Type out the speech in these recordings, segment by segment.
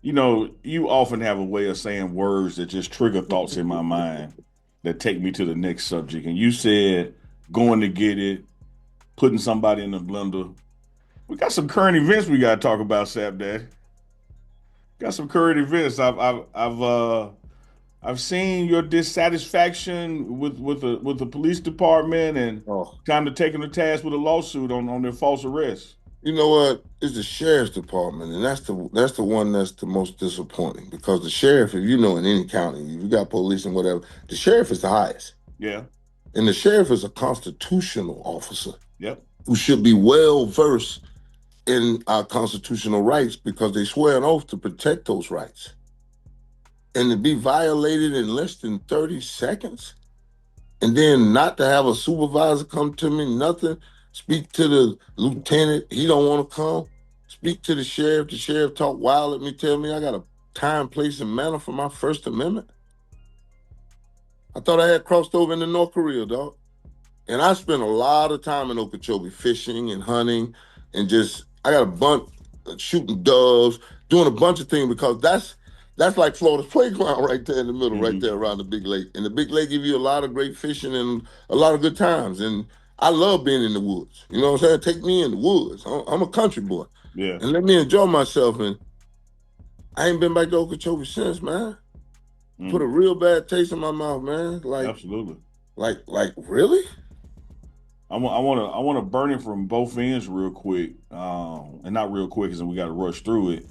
You often have a way of saying words that just trigger thoughts in my mind that take me to the next subject. And you said going to get it, putting somebody in the blender. We got some current events we got to talk about, Sap Dad. Got some current events. I've seen your dissatisfaction with the police department and Oh, kind of taking the task with a lawsuit on their false arrest. you know what? It's the sheriff's department, and that's the one that's the most disappointing because the sheriff, if you know in any county, if you got police and whatever, the sheriff is the highest. Yeah. And the sheriff is a constitutional officer Yep. who should be well versed in our constitutional rights because they swear an oath to protect those rights. And to be violated in less than 30 seconds, and then not to have a supervisor come to me, nothing. Speak to the lieutenant, he don't want to come. Speak to the sheriff talk wild at me, tell me I got a time, place, and manner for my First Amendment. I thought I had crossed over into North Korea, dog. And I spent a lot of time in Okeechobee fishing and hunting and just I got a bunch shooting doves, doing a bunch of things because that's like Florida's playground right there in the middle, right Hmm. there around the big lake. And the big lake give you a lot of great fishing and a lot of good times. And I love being in the woods. You know what I'm saying? Take me in the woods. I'm a country boy. Yeah. And let me enjoy myself. And I ain't been back to Okeechobee since, man. Put a Mm. real bad taste in my mouth, man. Absolutely. Like really? I want to burn it from both ends real quick, and not real quick, because we got to rush through it.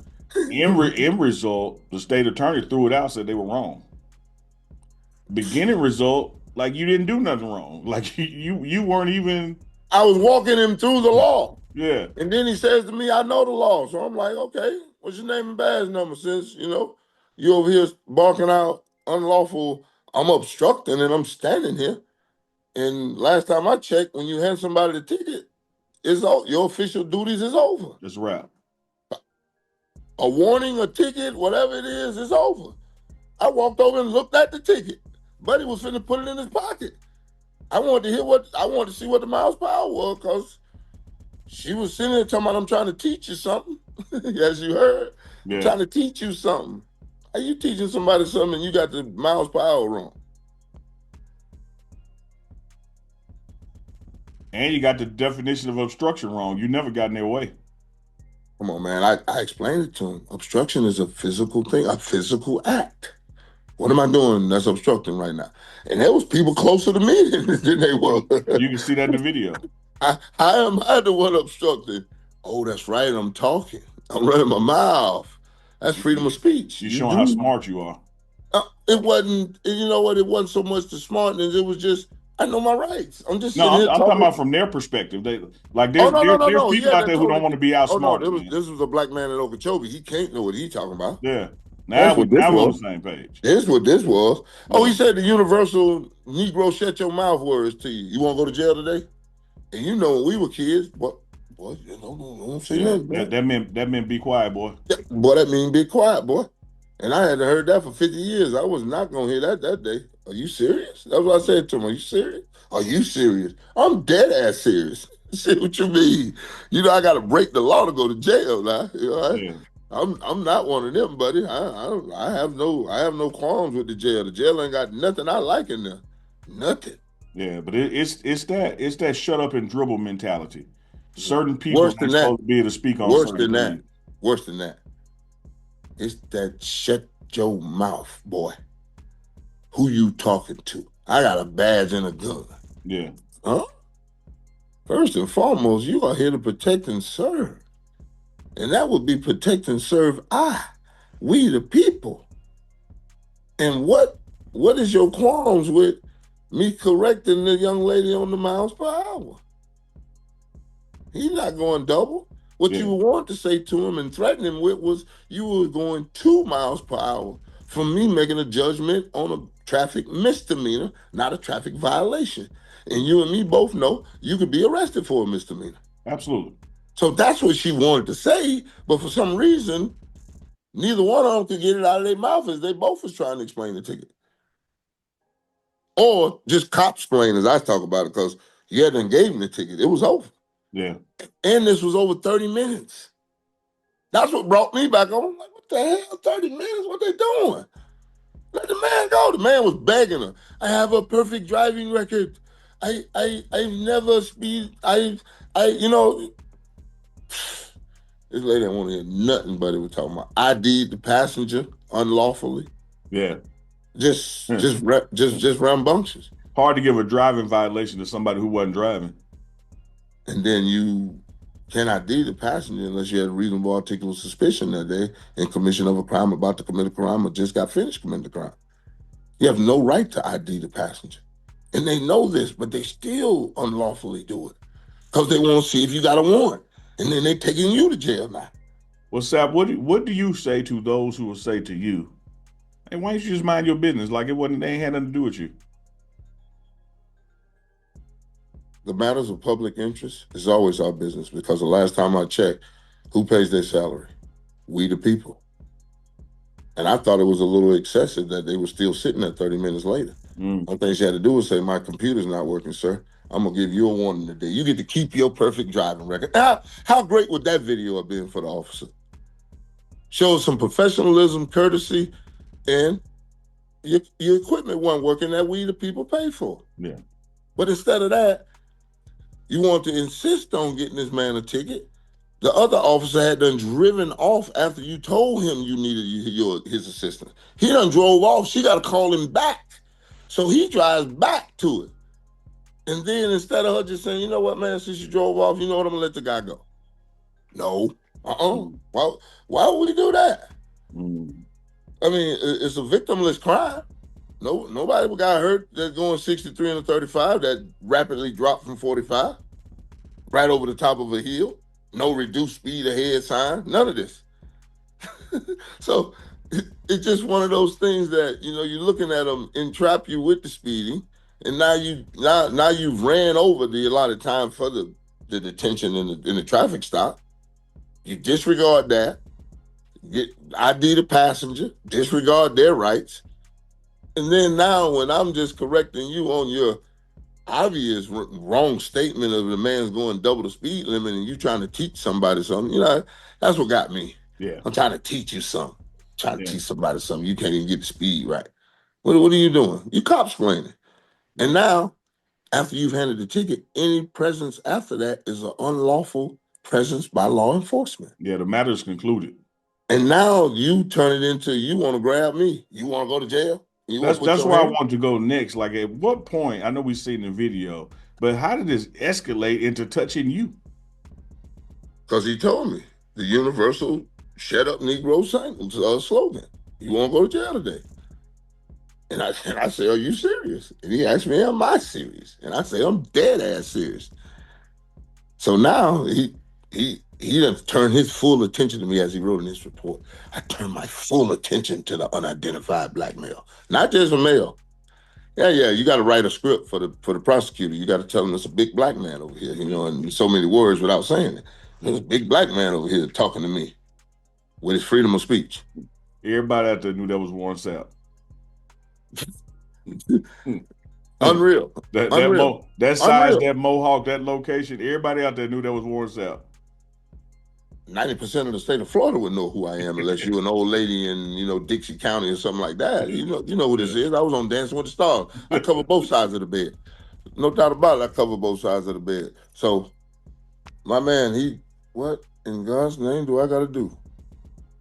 End result, the state attorney threw it out, said they were wrong. Beginning result, like you didn't do nothing wrong, like you weren't even. I was walking him through the law. Yeah. And then he says to me, I know the law. So I'm like, okay, what's your name and badge number? Since, you over here barking out unlawful, I'm obstructing and I'm standing here. And last time I checked, when you hand somebody the ticket, your official duties is over. That's a wrap. A warning, a ticket, whatever it is over. I walked over and looked at the ticket. Buddy was finna put it in his pocket. I wanted to see what the miles per hour was because she was sitting there talking about I'm trying to teach you something. As you heard, I'm Yeah. trying to teach you something. How you teaching somebody something and you got the miles per hour wrong? And you got the definition of obstruction wrong. You never got in their way. Come on, man. I explained it to him. Obstruction is a physical thing, a physical act. What am I doing that's obstructing right now? And there was people closer to me than they were. You can see that in the video. I am I the one obstructing. Oh, that's right. I'm talking. I'm running my mouth. That's freedom of speech. You You showing how do. smart you are. It wasn't. You know what? It wasn't so much the smartness. It was just I know my rights. I'm just No, sitting I'm, here I'm talking talking. about from their perspective. They like Oh there's no no there, no there's no. people Yeah, out that there who don't totally. want to be Oh no, outsmarted, there was man. this was a black man in Okeechobee. He can't know what he talking about. Yeah. Now That's we what this now we're on was. the same page. This what this was. Oh, Yeah. he said the universal Negro shut your mouth words to you. You want to go to jail today? And you know when we were kids, boy, you know, don't say Yeah. nothing, That man. that meant that meant be quiet, boy. Yeah, boy, that mean be quiet, boy. And I hadn't heard that for 50 years. I was not gonna hear that day. Are you serious? That's what I said to him. Are you serious? Are you serious? I'm dead ass serious. Say what you mean. I gotta break the law to go to jail now. Yeah. I'm not one of them, buddy. I have no qualms with the jail. The jail ain't got nothing I like in there. Nothing. Yeah. But it's that shut up and dribble mentality. Certain people Worse than ain't that. supposed to be able to speak on Worse certain than that. things. Worse than that. It's that shut your mouth, boy. Who you talking to? I got a badge and a gun. Yeah. Huh? First and foremost, you are here to protect and serve. And that would be protect and serve we the people. And what is your qualms with me correcting the young lady on the miles per hour? He's not going double. What Yeah. you want to say to him and threaten him with was you were going 2 miles per hour from me making a judgment on a traffic misdemeanor, not a traffic violation. And you and me both know you could be arrested for a misdemeanor. Absolutely. So that's what she wanted to say, but for some reason, neither one of them could get it out of their mouth as they both was trying to explain the ticket. Or just cop explain as I talk about it, because you hadn't gave him the ticket. It was over. Yeah. And this was over 30 minutes. That's what brought me back on. I'm like, what the hell? 30 minutes? What they doing? Let the man go. The man was begging her. I have a perfect driving record. I've never speed. This lady didn't want to hear nothing but it was talking about ID the passenger unlawfully. Yeah. Just rambunctious. Hard to give a driving violation to somebody who wasn't driving. And then you can't ID the passenger unless you had a reasonable articulable suspicion that they in commission of a crime, about to commit a crime, or just got finished committing the crime. You have no right to ID the passenger. And they know this, but they still unlawfully do it because they want to see if you got a warrant. And then they taking you to jail now. Well, Sapp, what do you say to those who will say to you, hey, why don't you just mind your business? Like they ain't had nothing to do with you. The matters of public interest is always our business because the last time I checked, who pays their salary? We the people. And I thought it was a little excessive that they were still sitting there 30 minutes later. One thing she had to do was say, my computer's not working, sir. I'm going to give you a warning today. You get to keep your perfect driving record. How great would that video have been for the officer? Shows some professionalism, courtesy, and your equipment wasn't working that we the people pay for. Yeah. But instead of that, you want to insist on getting this man a ticket. The other officer had done driven off after you told him you needed his assistance. He done drove off. She got to call him back. So he drives back to it. And then instead of her just saying, you know what, man, since you drove off, you know what, I'm going to let the guy go. No. Why would we do that? I mean, it's a victimless crime. No, nobody got hurt that's going 63 and a 35 that rapidly dropped from 45 right over the top of a hill. No reduced speed ahead sign. None of this. So it's just one of those things that, you're looking at them entrap you with the speeding. And now you've ran over the allotted time for the detention in the traffic stop. You disregard that. ID the passenger, disregard their rights. And then now when I'm just correcting you on your obvious wrong statement of the man's going double the speed limit and you trying to teach somebody something, that's what got me. Yeah. I'm trying to teach you something. Trying to teach somebody something. You can't even get the speed right. What are you doing? You cops explaining. And now, after you've handed the ticket, any presence after that is an unlawful presence by law enforcement. Yeah, the matter is concluded. And now you turn it into, you want to grab me. You want to go to jail? That's where I want to go next. Like, at what point, I know we've seen the video, but how did this escalate into touching you? Because he told me the universal shut up Negro slogan. You want to go to jail today? And I say, are you serious? And he asked me, am I serious? And I say, I'm dead ass serious. So now he done turned his full attention to me as he wrote in his report. I turned my full attention to the unidentified black male, not just a male. Yeah, you got to write a script for the prosecutor. You got to tell him there's a big black man over here, in so many words without saying it. There's a big black man over here talking to me with his freedom of speech. Everybody out there knew that was Warren Sapp. Unreal. That size, that mohawk, that location, everybody out there knew that was Warren Sapp. 90% of the state of Florida would know who I am unless you're an old lady in, Dixie County or something like that. You know who this is. I was on Dancing with the Stars. I cover both sides of the bed. No doubt about it, I cover both sides of the bed. So, my man, what in God's name do I got to do?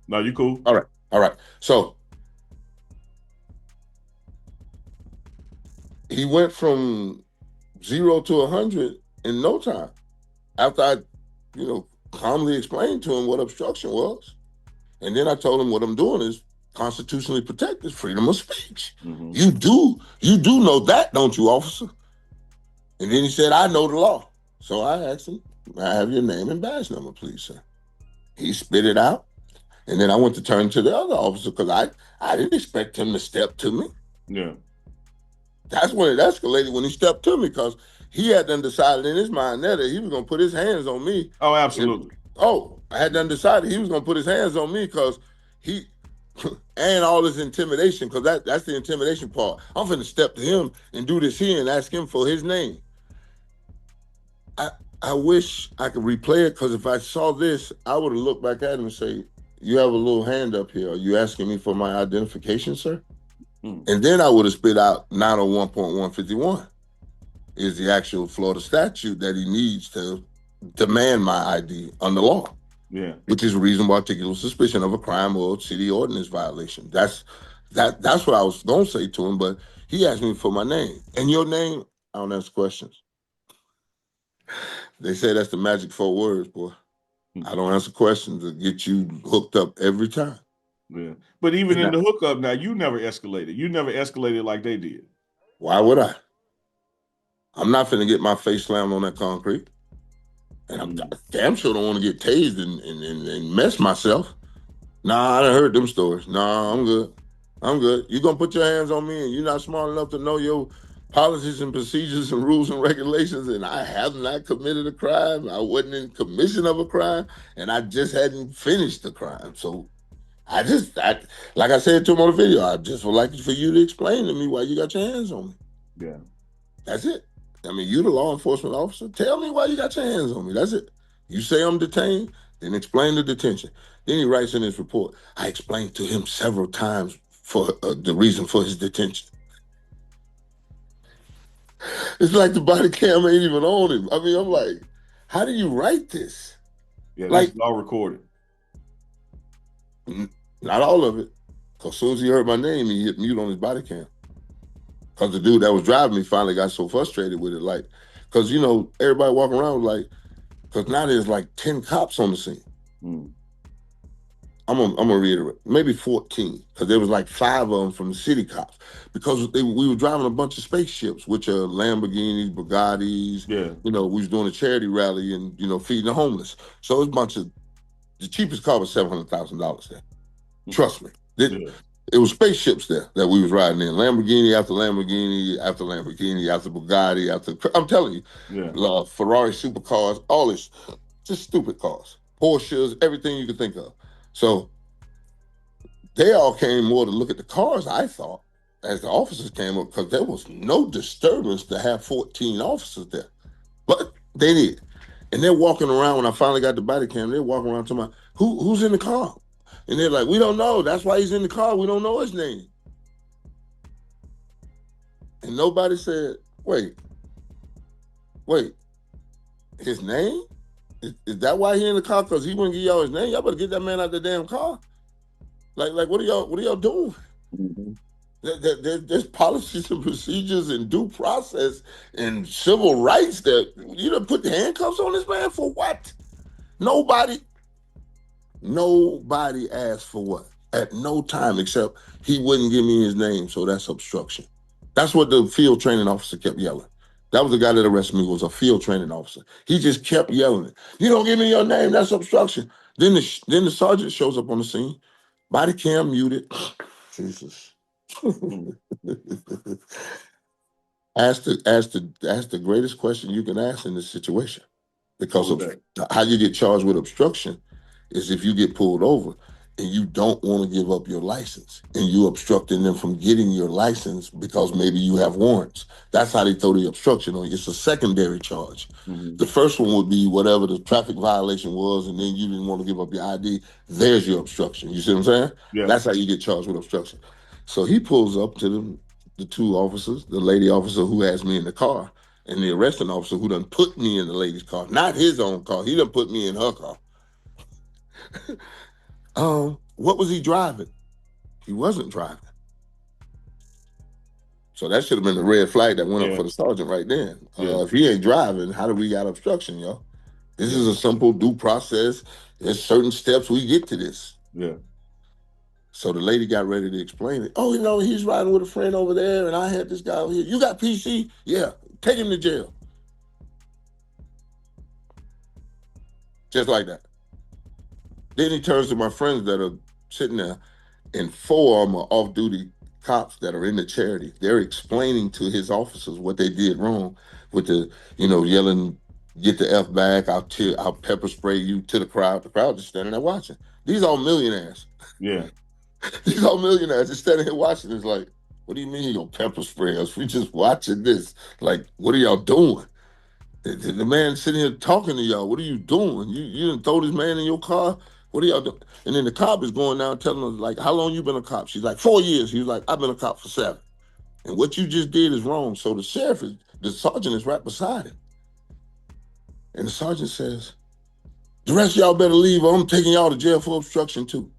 No, you cool. All right. So, he went from 0 to 100 in no time. After I, calmly explained to him what obstruction was. And then I told him what I'm doing is constitutionally protected freedom of speech. Mm-hmm. You do know that, don't you, officer? And then he said, I know the law. So I asked him, I have your name and badge number, please, sir. He spit it out. And then I went to turn to the other officer because I didn't expect him to step to me. Yeah. That's when it escalated when he stepped to me because he had done decided in his mind that he was going to put his hands on me. Oh, absolutely. I had done decided he was going to put his hands on me because and all this intimidation, because that's the intimidation part. I'm finna step to him and do this here and ask him for his name. I wish I could replay it because if I saw this, I would have looked back at him and say, you have a little hand up here. Are you asking me for my identification, sir? Mm. And then I would have spit out 901.151 is the actual Florida statute that he needs to demand my ID under law, Yeah. which is reasonable articulable suspicion of a crime or city ordinance violation. That's what I was gonna say to him, but he asked me for my name. And your name, I don't answer questions. They say that's the magic 4 words, boy. I Mm. don't answer questions to get you hooked up every time. Yeah. But even And in I, the hookup now, you never escalated. You never escalated like they did. why would I? I'm not finna get my face slammed on that concrete. And I'm Mm. damn sure don't want to get tased and mess myself. Nah, I done heard them stories. Nah, I'm good. I'm good. You gonna put your hands on me and you're not smart enough to know your policies and procedures and rules and regulations, and I have not committed a crime. I wasn't in commission of a crime, and I just hadn't finished the crime. So I like I said to him on the video, I just would like for you to explain to me why you got your hands on me. Yeah. That's it. I mean, you the law enforcement officer. Tell me why you got your hands on me. That's it. You say I'm detained, then explain the detention. Then he writes in his report, I explained to him several times for the reason for his detention. It's like the body cam ain't even on him. I mean, I'm like, how do you write this? Yeah, this Like, is all recorded. not all of it. Because as soon as he heard my name, he hit mute on his body cam. Because the dude that was driving me finally got so frustrated with it. Like, because, everybody walking around was like, because now there's like 10 cops on the scene. Mm. I'm gonna reiterate, maybe 14, because there was like 5 of them from the city cops. Because we were driving a bunch of spaceships, which are Lamborghinis, Bugattis. Yeah. We was doing a charity rally and feeding the homeless. So it was a bunch of the cheapest car was $700,000 there. Trust me, Yeah. it was spaceships there that we was riding in. Lamborghini after Lamborghini after Lamborghini after Bugatti after. I'm telling you, Yeah. Ferrari supercars, all this, just stupid cars, Porsches, everything you could think of. So they all came more to look at the cars, I thought, as the officers came up, because there was no disturbance to have 14 officers there. But they did. And they're walking around when I finally got the body cam, they're walking around talking about who's in the car. And they're like, we don't know. That's why he's in the car. We don't know his name. And nobody said, wait, his name? Is that why he in the car? Because he wouldn't give y'all his name? Y'all better get that man out of the damn car. Like what are y'all doing? Mm-hmm. There's policies and procedures and due process and civil rights that you done put the handcuffs on this man for what? Nobody asked for what at no time except he wouldn't give me his name, so that's obstruction. That's what the field training officer kept yelling. That was the guy that arrested me, was a field training officer. He just kept yelling it. You don't give me your name, that's obstruction. Then the sergeant shows up on the scene, body cam muted. Jesus. Mm. Ask the greatest question you can ask in this situation, What because was of that? how you get charged with obstruction is if you get pulled over and you don't want to give up your license and you obstructing them from getting your license because maybe you have warrants. That's how they throw the obstruction on you. It's a secondary charge. Mm-hmm. The first one would be whatever the traffic violation was, and then you didn't want to give up your ID. There's your obstruction. You see what I'm saying? Yeah. That's how you get charged with obstruction. So he pulls up to the 2 officers, the lady officer who has me in the car, and the arresting officer who done put me in the lady's car, not his own car. He done put me in her car. What was he driving? He wasn't driving. So that should have been the red flag that went up Yeah. for the sergeant right then. Yeah. If he ain't driving, how do we got obstruction, y'all? This Yeah. is a simple due process. There's certain steps we get to this. Yeah. So the lady got ready to explain it. Oh, he's riding with a friend over there, and I had this guy over here. You got PC? Yeah, take him to jail. Just like that. Then he turns to my friends that are sitting there, and 4 of them are off-duty cops that are in the charity. They're explaining to his officers what they did wrong with the, yelling, "Get the F back, I'll pepper spray you," to the crowd. The crowd just standing there watching. These are millionaires. Yeah. These are millionaires just standing here watching. It's like, what do you mean you gonna pepper spray us? We just watching this. Like, what are y'all doing? The man sitting here talking to y'all. What are you doing? You didn't throw this man in your car What are y'all doing? And then the cop is going down telling us, like, how long you been a cop? She's like, 4 years. He was like, I've been a cop for 7. And what you just did is wrong. So the sergeant is right beside him. And the sergeant says, the rest of y'all better leave or I'm taking y'all to jail for obstruction too.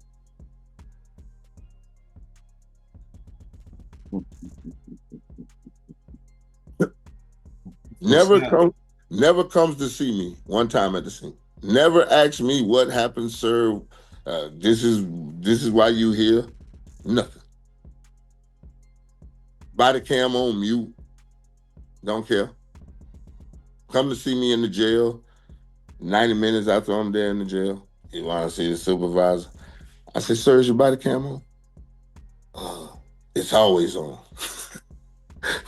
For Never Sapp. come, never comes to see me one time at the scene. Never asks me what happened, sir. This is why you here. Nothing. Body cam on mute. Don't care. Come to see me in the jail. 90 minutes after I'm there in the jail. You want to see the supervisor? I said, sir, is your body cam on? Uh, it's always on.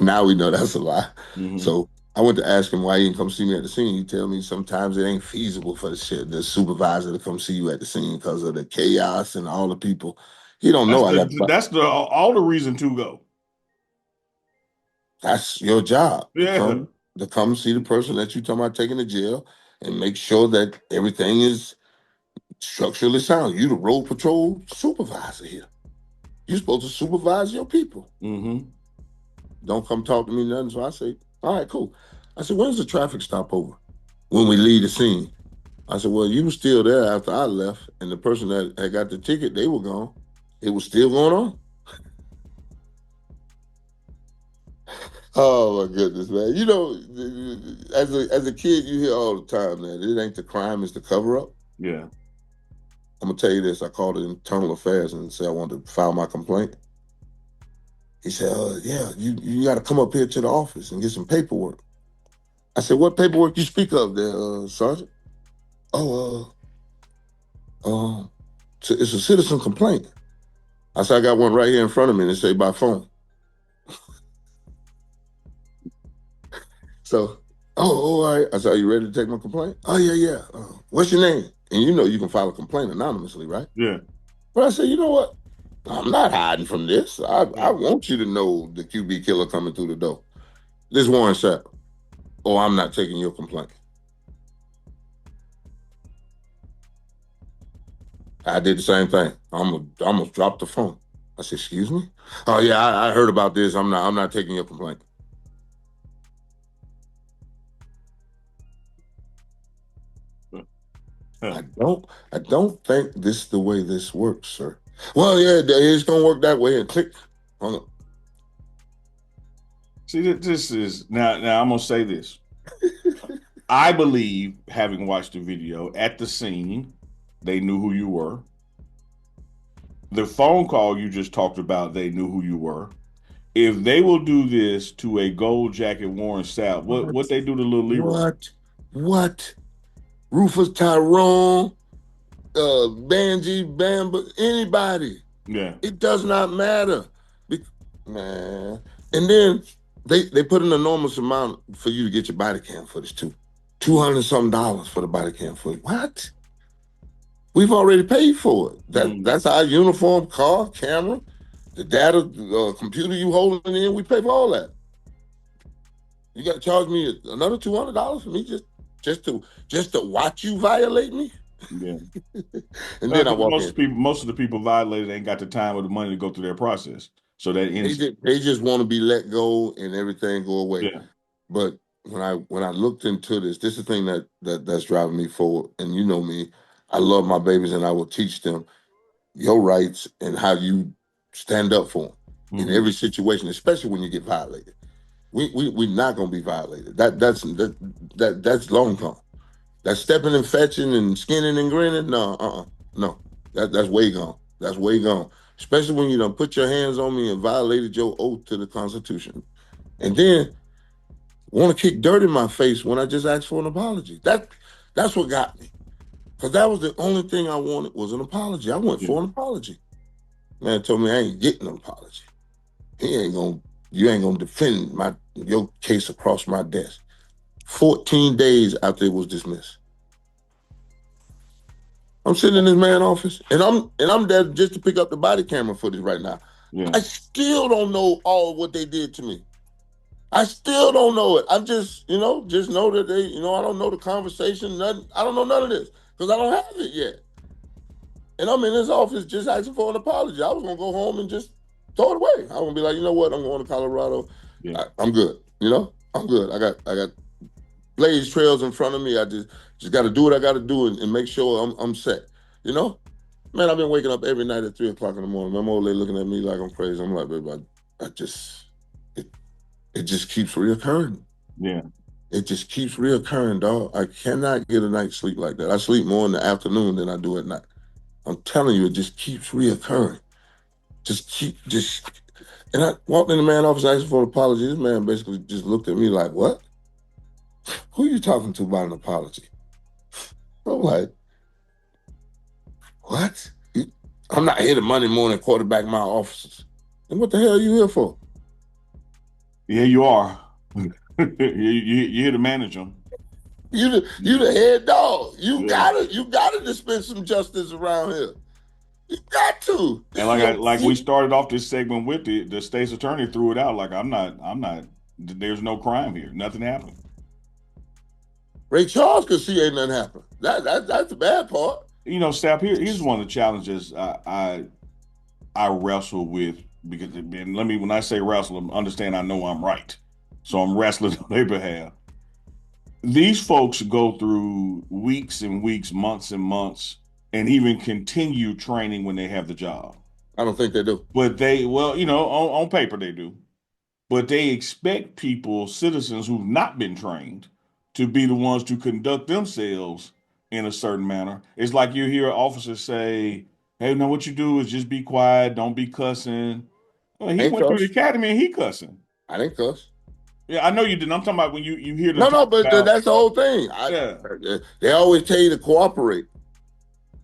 Now we know that's a lie. Mm-hmm. So I went to ask him why he didn't come see me at the scene. He tell me sometimes it ain't feasible for the supervisor to come see you at the scene because of the chaos and all the people. He don't know I got. That's the all the reason to go. That's your job Yeah. to come see the person that you talking about taking to jail and make sure that everything is structurally sound. You the road patrol supervisor here. You're supposed to supervise your people. Mm-hmm. Don't come talk to me nothing. So I say, all right, cool. I said, when's the traffic stop over? When we leave the scene. I said, well, you were still there after I left, and the person that had got the ticket, they were gone. It was still going on. Oh my goodness, man! You know, as a kid, you hear all the time that it ain't the crime, it's the cover up. Yeah. I'm gonna tell you this. I called it internal affairs and said I wanted to file my complaint. He said, yeah, you got to come up here to the office and get some paperwork. I said, what paperwork you speak of there, Sergeant? Oh, it's a citizen complaint. I said, I got one right here in front of me and it say by phone. So, all right. I said, are you ready to take my complaint? Oh, yeah, yeah. What's your name? And you know you can file a complaint anonymously, right? Yeah. But I said, you know what? I'm not hiding from this. I Yeah. want you to know the QB killer coming through the door. This Warren Sapp. Oh, I'm not taking your complaint. I did the same thing. I'm gonna drop the phone. I said, excuse me? Oh yeah, I heard about this. I'm not taking your complaint. I don't think this is the way this works, sir. Well, yeah, it's gonna work that way and click. Hold on. See, this is now. I'm gonna say this. I believe, having watched the video at the scene, they knew who you were. The phone call you just talked about, they knew who you were. If they will do this to a gold jacket Warren Sapp, what What? they do to little Leroy? What? Rufus Tyrone, Banji, Bamba, anybody. Yeah. It does not matter. Man. And then they put an enormous amount for you to get your body cam footage too. $200 something for the body cam footage. What? We've already paid for it. Mm-hmm. That's our uniform, car, camera, the data, computer you holding in. We pay for all that. You got to charge me another $200 for me just to watch you violate me. Yeah. And then I Because walk in. most of the people violated ain't got the time or the money to go through their process. So that They ends. just they just want to be let go and everything go away. Yeah. But when I looked into this is the thing that's driving me forward. And you know me, I love my babies, and I will teach them your rights and how you stand up for them in Mm-hmm. every situation, especially when you get violated. We're not gonna be violated. That's long gone. That stepping and fetching and skinning and grinning, no, no. That's way gone. That's way gone. Especially when you done put your hands on me and violated your oath to the Constitution, and then want to kick dirt in my face when I just asked for an apology. That's what got me. Because that was the only thing I wanted was an apology. I went Yeah. for an apology. Man told me I ain't getting an apology. You ain't gonna defend your case across my desk. 14 days after it was dismissed. I'm sitting in this man's office, and I'm there just to pick up the body camera footage right now. Yeah. I still don't know all of what they did to me. I still don't know it. I'm just know that I don't know the conversation, nothing. I don't know none of this because I don't have it yet. And I'm in his office just asking for an apology. I was gonna go home and just throw it away. I was gonna be like, you know what? I'm going to Colorado. Yeah, I'm good. I'm good. I got blaze trails in front of me. I just got to do what I got to do and make sure I'm set. You know, man, I've been waking up every night at 3 o'clock in the morning. My old lady looking at me like I'm crazy. I'm like, baby, I just it it just keeps reoccurring. yeah, It just keeps reoccurring, dog. I cannot get a night's sleep like that. I sleep more in the afternoon than I do at night. I'm telling you, it just keeps reoccurring. Just and I walked in the man's office asking for an apology. This man basically just looked at me like, what? Who are you talking to about an apology? I'm like, what? I'm not here to Monday morning quarterback my officers. And what the hell are you here for? yeah. You are. You're here to manage them. You the head dog. You Yeah. gotta dispense some justice around here. You got to. And This is your like we started off this segment with the state's attorney threw it out like I'm not. There's no crime here. Nothing happened. Ray Charles could see ain't nothing happen. That's the bad part. Sapp. Here's one of the challenges I wrestle with because and let me when I say wrestle, understand I know I'm right, so I'm wrestling on their behalf. These folks go through weeks and weeks, months and months, and even continue training when they have the job. I don't think they do. But well, on paper they do. But they expect people, citizens who've not been trained, to be the ones to conduct themselves in a certain manner. It's like you hear officers say, "Hey, now what you do is just be quiet, don't be cussing." Well, he Ain't went through the cuss. academy and he cussing. I didn't cuss. Yeah, I know you didn't. I'm talking about when you hear them No, no, talk but about, that's the whole thing. yeah, They always tell you to cooperate.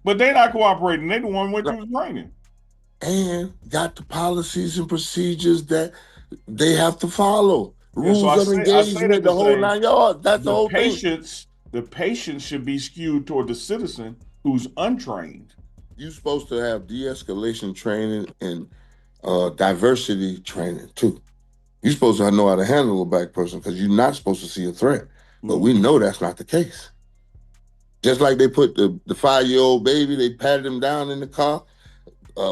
but they not cooperating. They the one who went No, through the training. and got the policies and procedures that they have to follow. Yeah, so Rules of I say that engagement, to the whole say 9 yards. That's the the whole thing. patience should be skewed toward the citizen who's untrained. You're supposed to have de-escalation training and diversity training too. You're supposed to know how to handle a black person because you're not supposed to see a threat. But we Mm-hmm. know that's not the case. Just like they put the 5-year-old baby, they patted him down in the car,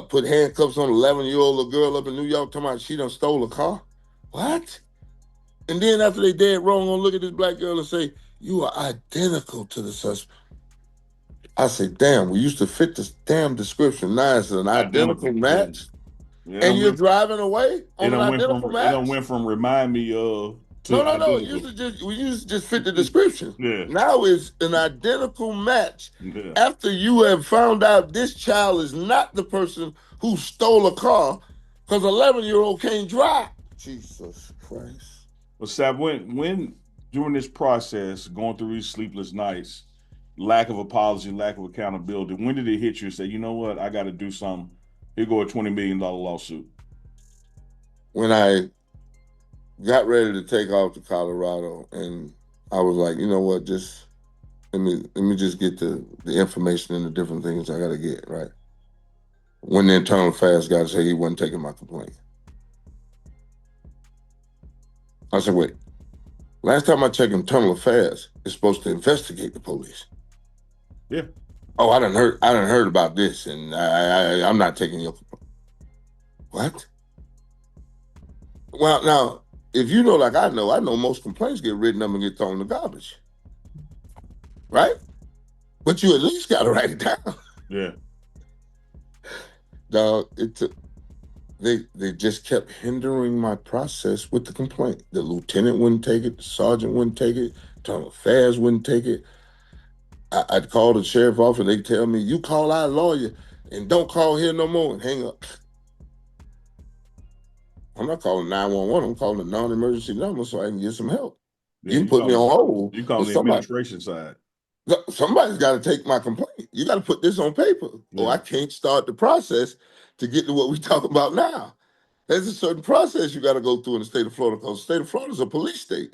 put handcuffs on an 11-year-old little girl up in New York talking about she done stole a car. What? And then after they dead wrong, gonna look at this black girl and say, you are identical to the suspect. I say, damn, we used to fit this damn description. Now it's an identical Identical. Yeah. match. Yeah, And you're driving away on an identical it don't match? went from remind me of No, to no, no. identical. We used to just fit the description. Yeah. Now it's an identical match. Yeah. After you have found out this child is not the person who stole a car, because 11-year-old can't drive. Jesus Christ. Well, Sab, when during this process, going through these sleepless nights, lack of apology, lack of accountability, when did it hit you and say, you know what, I got to do something? Here go a $20 million lawsuit. When I got ready to take off to Colorado, and I was like, you know what, just let me just get the information and the different things I gotta get, right? When the internal affairs guy said he wasn't taking my complaint. I said, wait, last time I checked internal affairs, it's supposed to investigate the police. Yeah. Oh, I done heard about this, and I'm not taking your complaint. What? Well, now, if you know like I know most complaints get written up and get thrown in the garbage. Right? But you at least gotta write it down. Yeah. Dog, it took they just kept hindering my process with the complaint. The lieutenant wouldn't take it, the sergeant wouldn't take it, internal affairs wouldn't take it. I'd call the sheriff office, they tell me, you call our lawyer and don't call here no more and hang up. I'm not calling 911, I'm calling a non-emergency number so I can get some help. Yeah. You can put me on hold, You call but the administration side. somebody's got to take my complaint. You got to put this on paper, or Yeah. I can't start the process to get to what we're talking about now. There's a certain process you got to go through in the state of Florida because the state of Florida is a police state.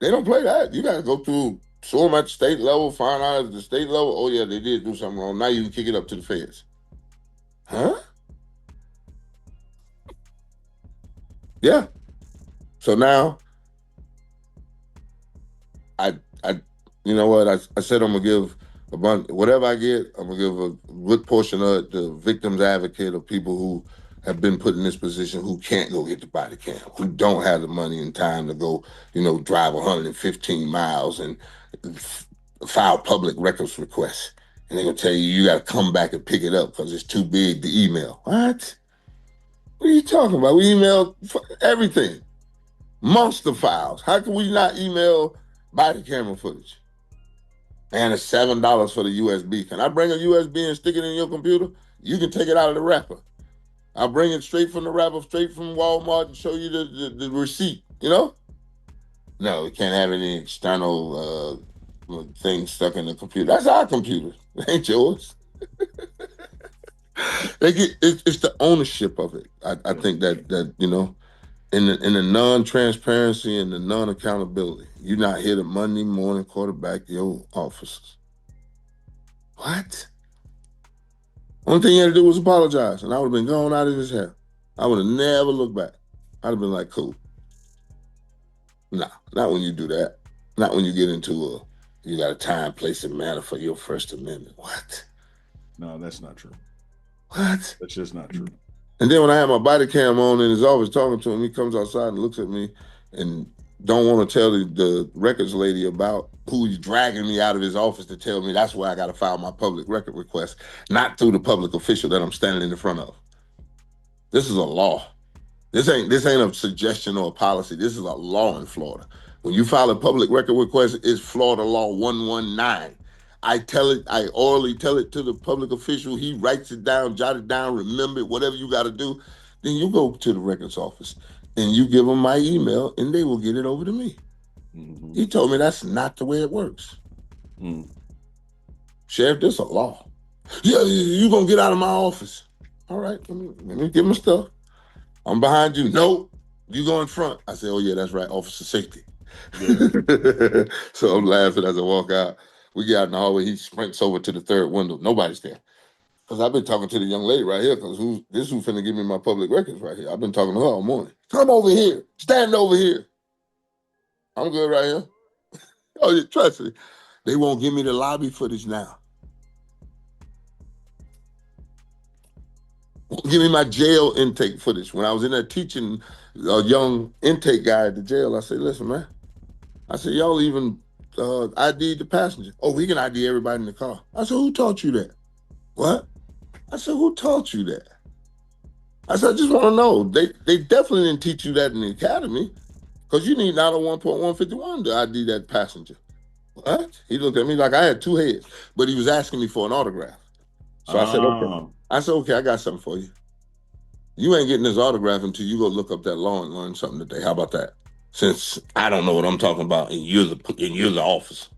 They don't play that. You got to go through, sue them at the state level, find out at the state level, oh yeah, they did do something wrong. Now you can kick it up to the feds. Huh? Yeah. So now I you know what? I said I'm gonna give A bunch, whatever I get, I'm gonna give a good portion of it to victims advocate, of people who have been put in this position, who can't go get the body cam, who don't have the money and time to go, drive 115 miles and file public records requests. And they're gonna tell you got to come back and pick it up because it's too big to email. What? What are you talking about? We email everything, monster files. How can we not email body camera footage? And it's $7 for the USB. Can I bring a USB and stick it in your computer? You can take it out of the wrapper. I'll bring it straight from the wrapper, straight from Walmart, and show you the receipt. No, we can't have any external thing stuck in the computer. That's our computer. It ain't yours. It's the ownership of it. I think that in the non-transparency and the non-accountability, you're not here to Monday morning quarterback your officers. What? Only thing he had to do was apologize, and I would have been gone out of his hair. I would have never looked back. I'd have been like, cool. Nah, not when you do that. Not when you get into you got a time, place, and manner for your First Amendment. What? No, that's not true. What? That's just not true. And then when I have my body cam on and is always talking to him, he comes outside and looks at me and don't want to tell the records lady about who he's dragging me out of his office to tell me that's where I got to file my public record request, not through the public official that I'm standing in the front of. This is a law. This ain't a suggestion or a policy. This is a law in Florida. When you file a public record request, it's Florida Law 119. I orally tell it to the public official. He writes it down, jot it down, remember it, whatever you got to do. Then you go to the records office and you give them my email and they will get it over to me. Mm-hmm. He told me that's not the way it works. Mm. Sheriff, this is a law. Yeah, you're going to get out of my office. All right, let me get my stuff. I'm behind you. No, you go in front. I said, oh, yeah, that's right. Officer safety. Yeah. So I'm laughing as I walk out. We get out in the hallway. He sprints over to the third window. Nobody's there. Because I've been talking to the young lady right here, because who's finna give me my public records right here. I've been talking to her all morning. Come over here. Stand over here. I'm good right here. Oh, yeah, trust me. They won't give me the lobby footage now. Give me my jail intake footage. When I was in there teaching a young intake guy at the jail, I said, listen, man. I said, y'all even ID the passenger. Oh, we can ID everybody in the car. I said, who taught you that? What? I said, who taught you that? I said, I just want to know. They definitely didn't teach you that in the academy, because you need 901.151 to ID that passenger. What? He looked at me like I had two heads, but he was asking me for an autograph. So I said, okay. I said, okay, I got something for you. You ain't getting this autograph until you go look up that law and learn something today. How about that? Since I don't know what I'm talking about, and you're the officer.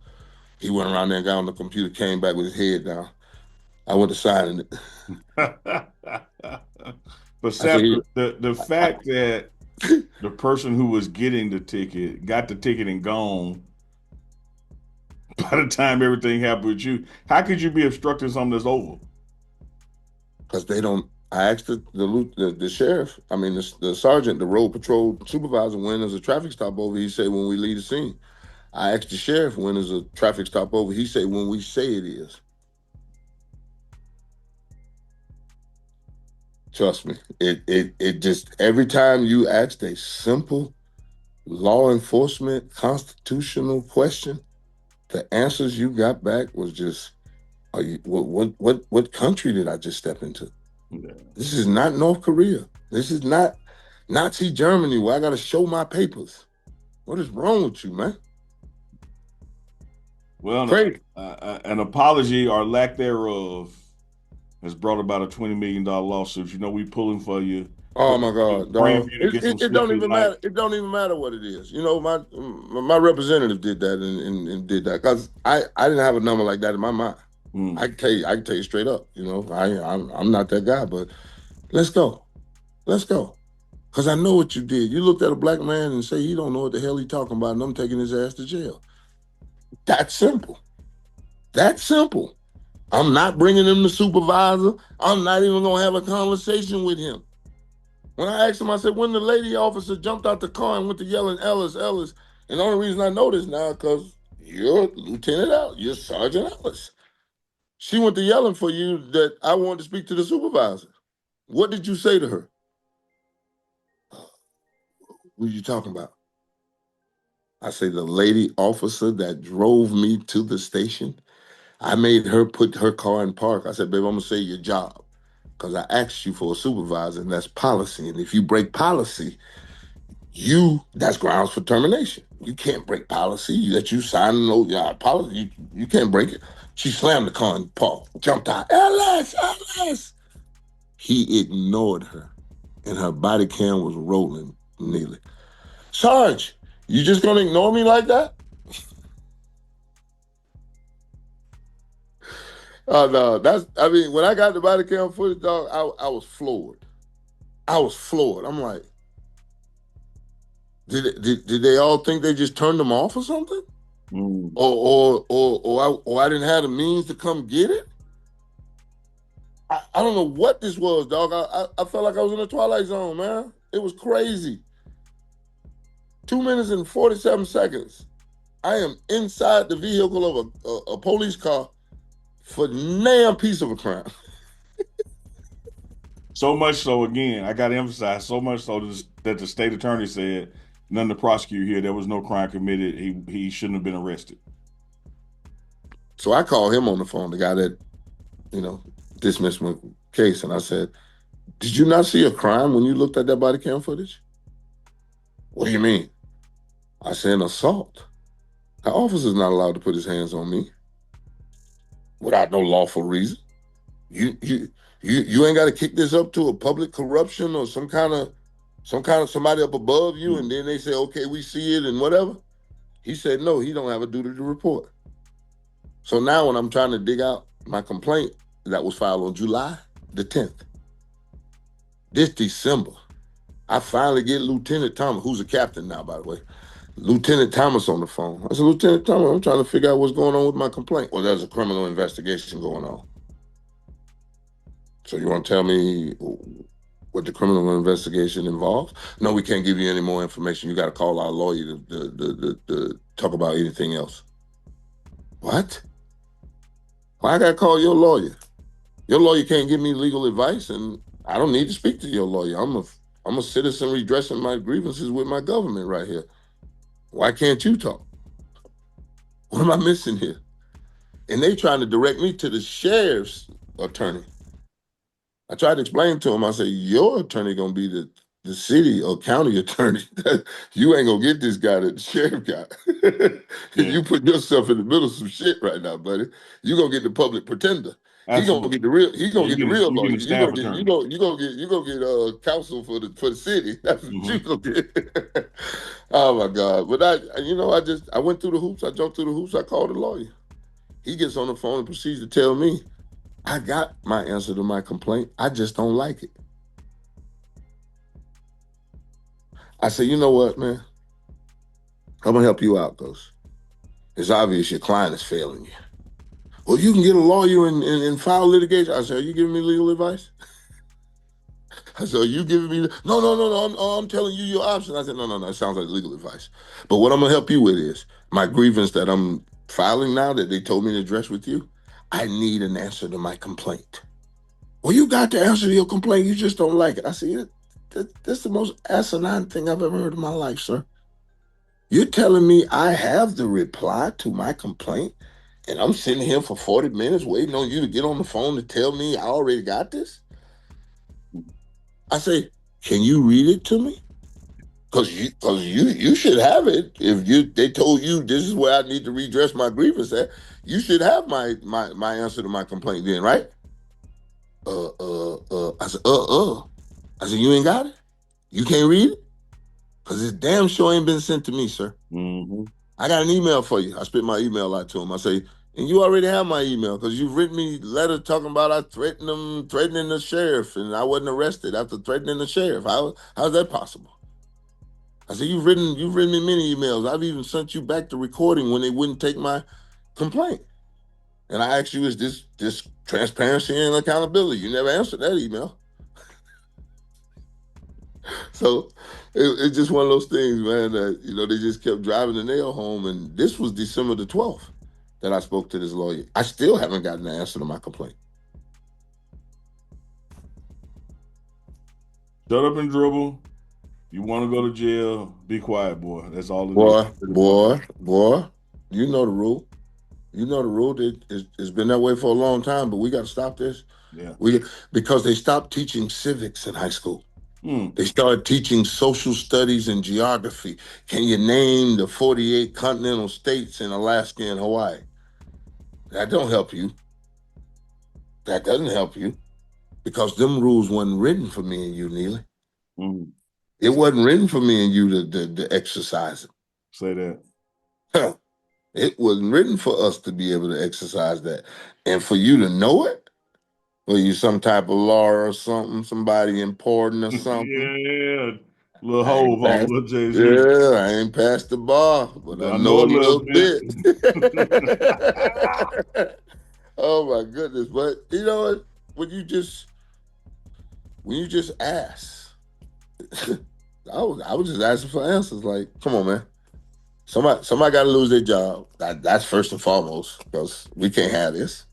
He went around there and got on the computer, came back with his head down. I went to sign it. But Sapp, the fact that the person who was getting the ticket got the ticket and gone by the time everything happened with you, how could you be obstructing something that's over? Because they don't. I asked the sheriff, the sergeant, the road patrol supervisor, when there's a traffic stop over, he said, when we leave the scene. I asked the sheriff, when there's a traffic stop over, he said, when we say it is. Trust me, it just, every time you asked a simple law enforcement constitutional question, the answers you got back was just, what country did I just step into? Yeah. This is not North Korea. This is not Nazi Germany where I got to show my papers. What is wrong with you, man? Well, an apology or lack thereof has brought about a $20 million lawsuit. You know, we pulling for you. Oh my God, dog. It don't even matter. It don't even matter what it is. You know, my representative did that and did that, because I didn't have a number like that in my mind. I can tell you straight up. You know, I'm not that guy, but let's go, because I know what you did. You looked at a black man and say he don't know what the hell he talking about, and I'm taking his ass to jail. That's simple. That's simple. I'm not bringing him the supervisor. I'm not even gonna have a conversation with him. When I asked him, I said, when the lady officer jumped out the car and went to yelling, Ellis, Ellis, and the only reason I know this now, because you're Lieutenant Ellis, you're Sergeant Ellis. She went to yelling for you that I wanted to speak to the supervisor. What did you say to her? What are you talking about? I say, the lady officer that drove me to the station, I made her put her car in park. I said, babe, I'm going to say your job because I asked you for a supervisor, and that's policy. And if you break policy, that's grounds for termination. You can't break policy that you sign no policy. You can't break it. She slammed the car in park, jumped out. LS, LS. He ignored her, and her body cam was rolling nearly. Sarge, you just gonna ignore me like that? Oh no, I mean, when I got the body cam footage, dog, I was floored. I was floored. I'm like, did they all think they just turned them off or something? Mm. Or I didn't have the means to come get it? I don't know what this was, dog. I felt like I was in a Twilight Zone, man. It was crazy. 2 minutes and 47 seconds. I am inside the vehicle of a police car for damn piece of a crime. So much so, again, I got to emphasize, so much so that the state attorney said, none to prosecute here. There was no crime committed. He shouldn't have been arrested. So I called him on the phone, the guy that, you know, dismissed my case, and I said, did you not see a crime when you looked at that body cam footage? What do you mean? I said, an assault. The officer's not allowed to put his hands on me without no lawful reason. You you you ain't got to kick this up to a public corruption or some kind of somebody up above you, and then they say, okay, we see it and whatever. He said, no, he don't have a duty to report. So now when I'm trying to dig out my complaint that was filed on July the 10th, this December, I finally get Lieutenant Thomas, who's a captain now, by the way, Lieutenant Thomas on the phone. I said, Lieutenant Thomas, I'm trying to figure out what's going on with my complaint. Well, there's a criminal investigation going on. So you want to tell me what the criminal investigation involves? No, we can't give you any more information. You got to call our lawyer to talk about anything else. What? Why I got to call your lawyer? Your lawyer can't give me legal advice, and I don't need to speak to your lawyer. I'm a citizen redressing my grievances with my government right here. Why can't you talk? What am I missing here? And they trying to direct me to the sheriff's attorney. I tried to explain to him, I said, your attorney gonna be the city or county attorney. You ain't gonna get this guy that the sheriff got. Yeah, You put yourself in the middle of some shit right now, buddy. You gonna get the public pretender. He gonna get absolutely. the real. He Yeah, gonna get the real you lawyer. getting a You staff gonna get. You attorney. gonna. You gonna get counsel for the city. That's what you Hmm. gonna get. Oh my God! But I went through the hoops. I jumped through the hoops. I called the lawyer. He gets on the phone and proceeds to tell me, I got my answer to my complaint. I just don't like it. I said, you know what, man? I'm gonna help you out, Ghost. It's obvious your client is failing you. Well, you can get a lawyer and file litigation. I said, are you giving me legal advice? I said, are you giving me no. I'm telling you your option. I said, no. It sounds like legal advice. But what I'm gonna help you with is my grievance that I'm filing now that they told me to address with you. I need an answer to my complaint. Well, you got the answer to your complaint. You just don't like it. I said, that's the most asinine thing I've ever heard in my life, sir. You're telling me I have the reply to my complaint, and I'm sitting here for 40 minutes waiting on you to get on the phone to tell me I already got this? I say, can you read it to me? Because you should have it. If they told you this is where I need to redress my grievance at, you should have my answer to my complaint then, right? I said, I said, you ain't got it? You can't read it? Because it's damn sure ain't been sent to me, sir. Hmm. I got an email for you. I spit my email out to him. I say, and you already have my email because you've written me letters talking about I threatened them, threatening the sheriff, and I wasn't arrested after threatening the sheriff. How's that possible? I said, you've written me many emails. I've even sent you back the recording when they wouldn't take my complaint. And I asked you, is this transparency and accountability? You never answered that email. So it's just one of those things, man, that they just kept driving the nail home. And this was December the 12th. that I spoke to this lawyer. I still haven't gotten the answer to my complaint. Shut up and dribble. You want to go to jail? Be quiet, boy. That's all it is, Boy, pretty much. boy, you know the rule. You know the rule. It's been that way for a long time, but we got to stop this. Yeah. We Because they stopped teaching civics in high school. Hmm. They started teaching social studies and geography. Can you name the 48 continental states in Alaska and Hawaii? That don't help you. That doesn't help you because them rules wasn't written for me and you, Neely. Hmm. It wasn't written for me and you to exercise Say that. it. It wasn't written for us to be able to exercise that. And for you to know it, or you some type of law or something, somebody important or something. Yeah. Little I ain't hove on passed. little Jay-Z. Yeah, I ain't passed the bar, but I I know know a a little little bit. bit. Oh my goodness! But you know what? When you just when you just ask, I was just asking for answers. Like, come on, man. Somebody got to lose their job. That's first and foremost because we can't have this.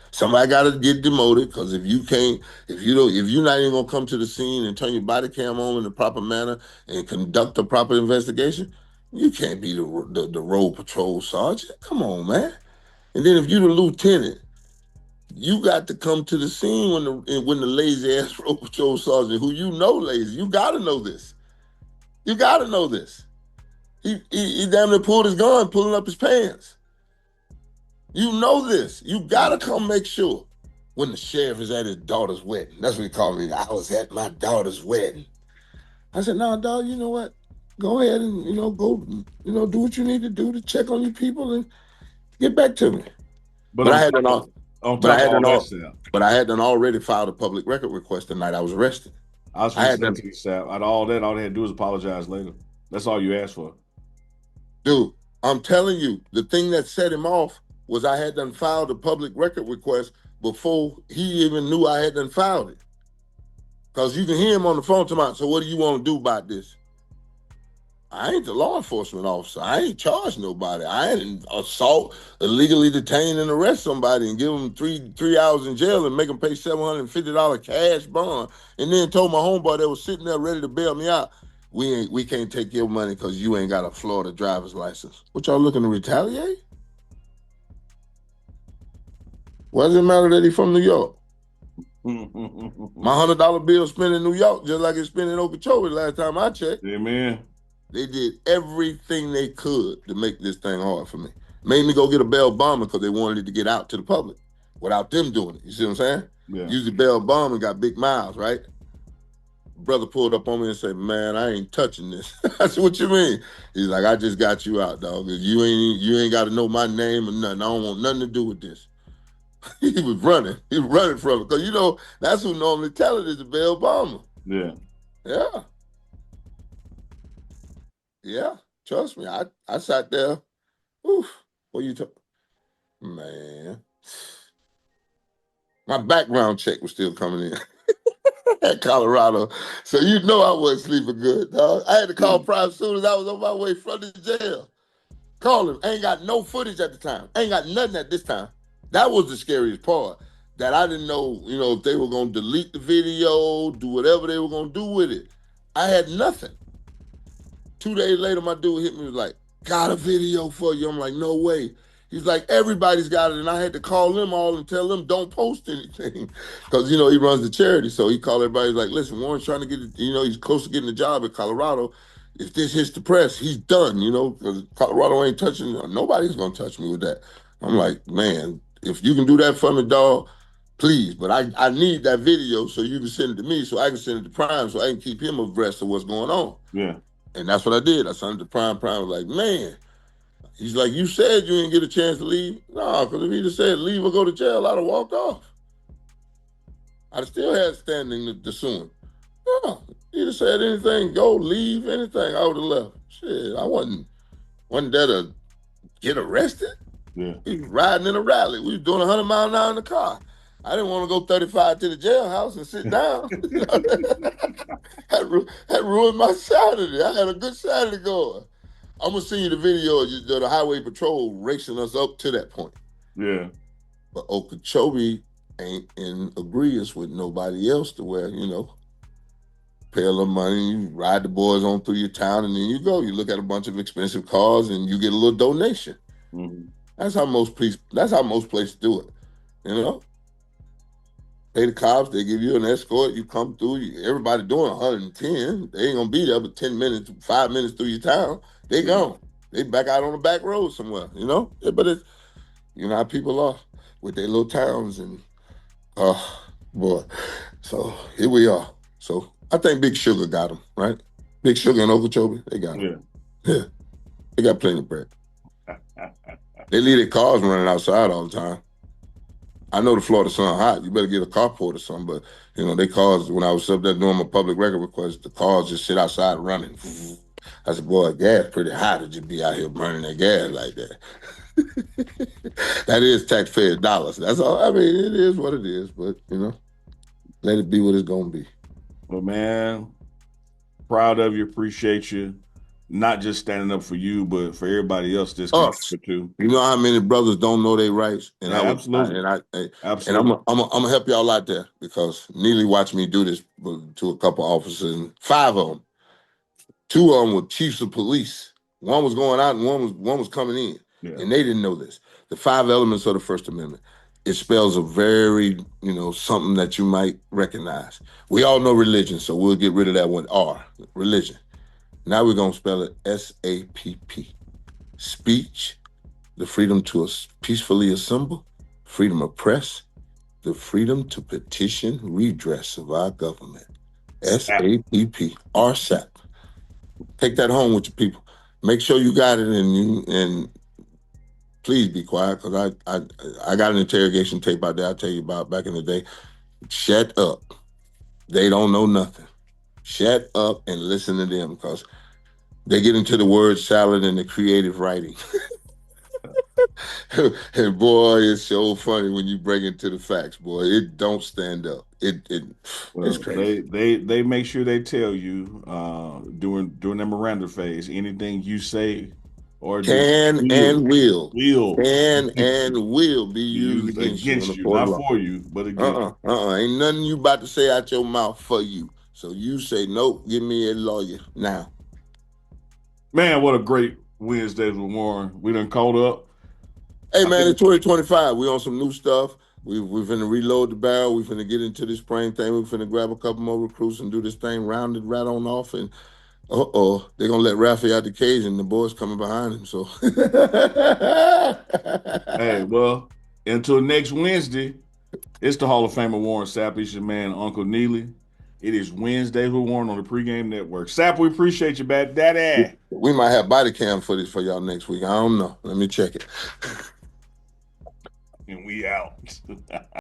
Somebody got to get demoted because if you're not even gonna come to the scene and turn your body cam on in the proper manner and conduct the proper investigation, you can't be the road patrol sergeant. Come on, man. And then if you're the lieutenant, you got to come to the scene when the lazy ass road patrol sergeant, who you know lazy, you got to know this. You got to know this. He damn near pulled his gun, pulling up his pants. You know this. You gotta come make sure. When the sheriff is at his daughter's wedding, that's what he called me. I was at my daughter's wedding. I said, "No, dog. You know what? Go ahead and go. Do what you need to do to check on your people and get back to me." But But I had done all. on But I top of had all done that, all. Sap, But I had done already filed a public record request the night I was arrested. I was I going to had say done, to you, Sap, out of all that, all they had to do is apologize later. That's all you asked for. dude. I'm telling you, the thing that set him off was I had done filed a public record request before he even knew I had done filed it. Because you can hear him on the phone tomorrow. So what do you want to do about this? I ain't the law enforcement officer. I ain't charged nobody. I ain't assault, illegally detain and arrest somebody and give them three hours in jail and make them pay $750 cash bond. And then told my homeboy that was sitting there ready to bail me out, we can't take your money because you ain't got a Florida driver's license. What y'all looking to retaliate? Why does it matter that he from New York? My $100 bill spent in New York just like it spent in Okeechobee last time I checked. Amen. They did everything they could to make this thing hard for me. Made me go get a bail bomber because they wanted it to get out to the public without them doing it. You see what I'm saying? Yeah. Usually bail bomber got big miles, right? Brother pulled up on me and said, "Man, I ain't touching this." I said, "What you mean?" He's like, "I just got you out, dog. You ain't got to know my name or nothing. I don't want nothing to do with this." He was running. He was running from it because that's who normally tell it is the bail bomber. Yeah. Yeah, yeah. Trust me, I sat there. Oof. What you talking? Man, my background check was still coming in at Colorado. So I wasn't sleeping good, dog. I had to call Mm. Prime as soon as I was on my way from the jail. Call him. Ain't got no footage at the time. Ain't got nothing at this time. That was the scariest part. That I didn't know, if they were gonna delete the video, do whatever they were gonna do with it. I had nothing. 2 days later, my dude hit me was like, "Got a video for you." I'm like, "No way." He's like, "Everybody's got it." And I had to call them all and tell them don't post anything. Because, he runs the charity. So he called everybody. He's like, "Listen, Warren's trying to get, he's close to getting a job in Colorado. If this hits the press, he's done, because Colorado ain't touching, nobody's going to touch me with that." I'm like, "Man, if you can do that for me, dog, please. But I need that video so you can send it to me so I can send it to Prime so I can keep him abreast of what's going on." Yeah. And that's what I did. I sent it to Prime. Prime was like, "Man." He's like, "You said you didn't get a chance to leave." No, because if he'd have said leave or go to jail, I'd have walked off. I'd have still had standing to sue him. No, he'd have said anything, go, leave, anything, I would have left. Shit, I wasn't there to get arrested. Yeah. He was riding in a rally. We was doing 100 miles an hour in the car. I didn't want to go 35 to the jailhouse and sit down. That ruined my Saturday. I had a good Saturday going. I'm gonna send you the video of the highway patrol racing us up to that point. Yeah. But Okeechobee ain't in agreement with nobody else to where, pay a little money, you ride the boys on through your town, and then you go. You look at a bunch of expensive cars and you get a little donation. Mm-hmm. That's how most places do it. You know, pay the cops, they give you an escort, you come through. Everybody doing 110. They ain't gonna be there but 10 minutes, 5 minutes through your town. They Yeah. gone. They back out on the back road somewhere. Yeah, but it's how people are with their little towns and boy. So here we are. So I think Big Sugar got them right. Big Sugar and Okeechobee, they got them. Yeah. Yeah, they got plenty of bread. They leave their cars running outside all the time. I know the Florida sun hot. You better get a carport or something. But they cars. When I was up there doing my public record request, the cars just sit outside running. I said, "Boy, gas pretty hot to just be out here burning that gas like that." That is taxpayer dollars. That's all. I mean, it is what it is. But let it be what it's gonna be. But man, proud of you, appreciate you. Not just standing up for you, but for everybody else this can Us. happen to. You know how many brothers don't know their rights, and Yeah, absolutely. I'm Absolutely. gonna help y'all out there because Neely watched me do this to a couple officers, and 5 of them. 2 of them were chiefs of police. One was going out, and one was coming in, Yeah. and they didn't know this. The 5 elements of the First Amendment. It spells a very, something that you might recognize. We all know religion, so we'll get rid of that one. R, religion. Now we're gonna spell it SAPP. Speech, the freedom to peacefully assemble, freedom of press, the freedom to petition redress of our government. Sapp. SAPP, RSAP. Take that home with your people. Make sure you got it, and please be quiet because I got an interrogation tape out there. I tell you about back in the day. Shut up. They don't know nothing. Shut up and listen to them because they get into the word salad and the creative writing. And boy, it's so funny when you break into the facts, boy. It don't stand up. It's Well, crazy. they make sure they tell you during the Miranda phase, anything you say or do Can will and will. will Can and will be be used used against you in against the you, court of not law. for you, but against you. Ain't nothing you about to say out your mouth for you. So you say, nope, give me a lawyer now. Man, what a great Wednesdays with Warren. We done caught up. Hey I man, think it's 2025. We on some new stuff. We finna reload the barrel. We finna get into this spring thing. We finna grab a couple more recruits and do this thing rounded right on off. And they're gonna let Rafi out the cage and the boys coming behind him. So hey, well, until next Wednesday, it's the Hall of Famer Warren Sapp. It's your man, Uncle Neely. It is Wednesday with Warren on the pregame network. Sapp, we appreciate you, bad daddy. we might have body cam footage for y'all next week. I don't know. Let me check it. And we out.